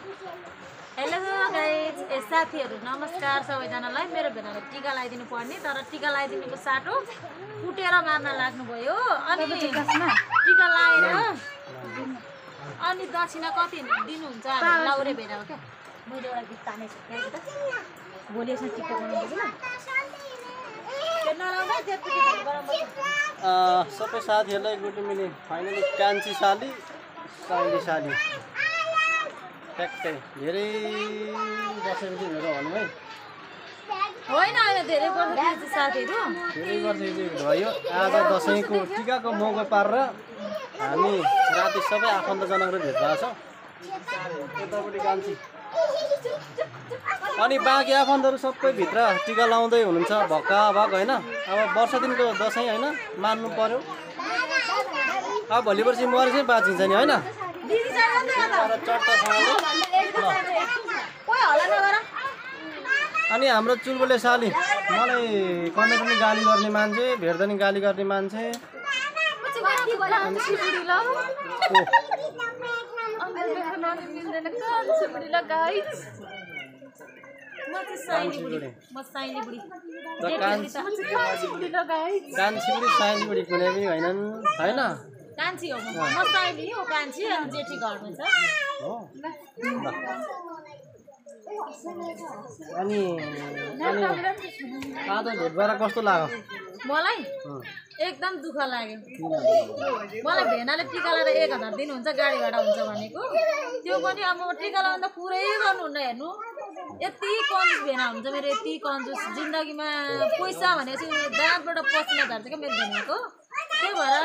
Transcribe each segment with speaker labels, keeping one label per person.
Speaker 1: Hello guys, साथीहरु नमस्कार सबैजनालाई। मेरो भेनाले टीका लगाइदिनु पर्ने, तर टीका लगाइदिनुको साटो कुटेर मार्न लाग्नु भयो। अनि टीका लगाएर अनि दक्षिणा कति दिनुहुन्छ लाउरे भेना हो क्या। मैले एउटा गीत तानेछु क्या त, भोलि यसमा टिकटक बनाउँछु ल।
Speaker 2: सबै साथीहरूलाई गुड इभिनिङ। फाइनली कान्छी साली साइली साली ट्याक्कै धेरै वर्षपछि भेट भनौँ है।
Speaker 1: होइन होइन, धेरै वर्ष साथीहरू,
Speaker 2: धेरै वर्ष भयो। आज दसैँको टिकाको मौका पारेर हामी राति सबै आफन्तजनहरू भेट भएको छौँ। यतापट्टि कान्छी अनि बाँकी आफन्तहरू सबै भित्र टिका लाउँदै हुनुहुन्छ भक्का भक होइन। अब वर्ष दिनको दसैँ होइन, मान्नु पर्यो। अब भोलि पर्सि मरे चाहिँ बाँचिन्छ नि होइन। अनि हाम्रो चुलबुले साली मलाई कमेन्ट पनि गाली गर्ने मान्छे, भेट्दा नि गाली गर्ने मान्छे। कान्छी बुढी साइली बुढी कुनै पनि होइनन् होइन।
Speaker 1: कान्छी हो, म साइली हो कान्छी, अनि जेठी घरमा छ।
Speaker 2: अनि आज भेट भएर कस्तो लाग्यो?
Speaker 1: मलाई एकदम दुःख लाग्यो। मलाई भेनाले टिका लगाएर 1000 दिनुहुन्छ, गाडी भाडा हुन्छ भनेको। त्यो पनि अब टिका लगाउँदा पुरै गर्नुहुन्न। हेर्नु, यति कन्जुस भेना हुन्छ मेरो, यति कन्जुस। जिन्दगीमा पैसा भनेपछि दाँतबाट पसिना झार्छ क्या मेरो भेनाको। त्यही भएर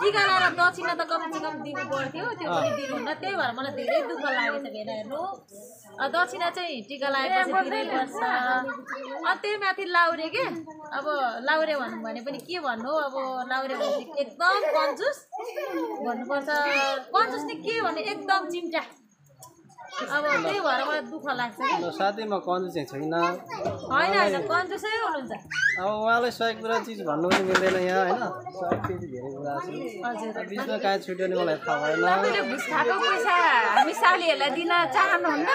Speaker 1: टिका लगाएर दक्षिणा त कमसेकम दिनु पर्थ्यो, त्यो पनि दिनुहुन्न। त्यही भएर मलाई धेरै दुःख लागेको छ भेना। हेर्नु, दक्षिणा चाहिँ टिका लगाएपछि दिनैपर्छ। अनि त्यही माथि लाउरे के, अब लाउरे भनौँ भने पनि के भन्नु। अब लाउरे भनेपछि एकदम कन्जुस भन्नुपर्छ। कन्जुस नि के भने एकदम चिम्टा। अब त्यही भएर मलाई दुःख लाग्छ कि।
Speaker 2: साथी म कन्जुस चाहिँ छैन।
Speaker 1: होइन होइन, कन्जुसै हुनुहुन्छ।
Speaker 2: अब उहाँलाई 100 कुरा चिज भन्नु पनि मिल्दैन यहाँ होइन। 100 केजी धेरै कुरा छ।
Speaker 1: हजुर,
Speaker 2: बिचमा कहाँ छुट्यो नि मलाई थाहा भएन।
Speaker 3: तपाईँले घुस खाएको पैसा हामी सालीहरूलाई दिन चाहनुहुन्न?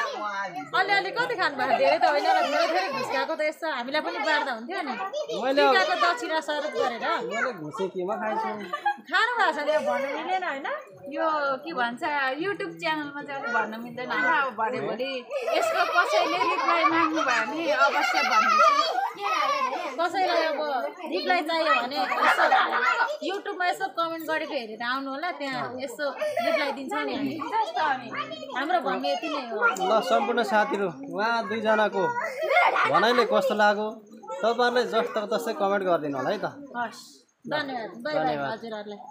Speaker 1: अलिअलि कति खानुभएको? धेरै त होइन, धेरै घुस खाएको त यस्तो हामीलाई पनि बार्दा हुन्थ्यो नि।
Speaker 2: मैले
Speaker 1: टिकाको दक्षिणा स्वरूप गरेर
Speaker 2: मैले घुसे केमा खाइछु?
Speaker 1: खानु भएको छ नि, भन्नु मिलेन होइन।
Speaker 3: यो के भन्छ, युट्युब च्यानलमा चाहिँ अलिक भन्न मिल्दैन। अब भने भोलि यसको कसैले रिप्लाई माग्नु भयो भने अवश्य भन्दैछु।
Speaker 1: कसैलाई अब रिप्लाई चाहियो भने यसो युट्युबमा यसो कमेन्ट गरेको हेरेर आउनु होला, त्यहाँ यसो रिप्लाई दिन्छौँ नि हामी। हाम्रो भन्ने यति नै हो।
Speaker 2: ल सम्पूर्ण साथीहरू, उहाँ दुईजनाको भनाइले कस्तो लाग्यो तपाईँहरूले जस्तो तस्तै कमेन्ट गरिदिनु होला है त।
Speaker 1: हस्, धन्यवाद। बाई बाई हजुरहरूलाई।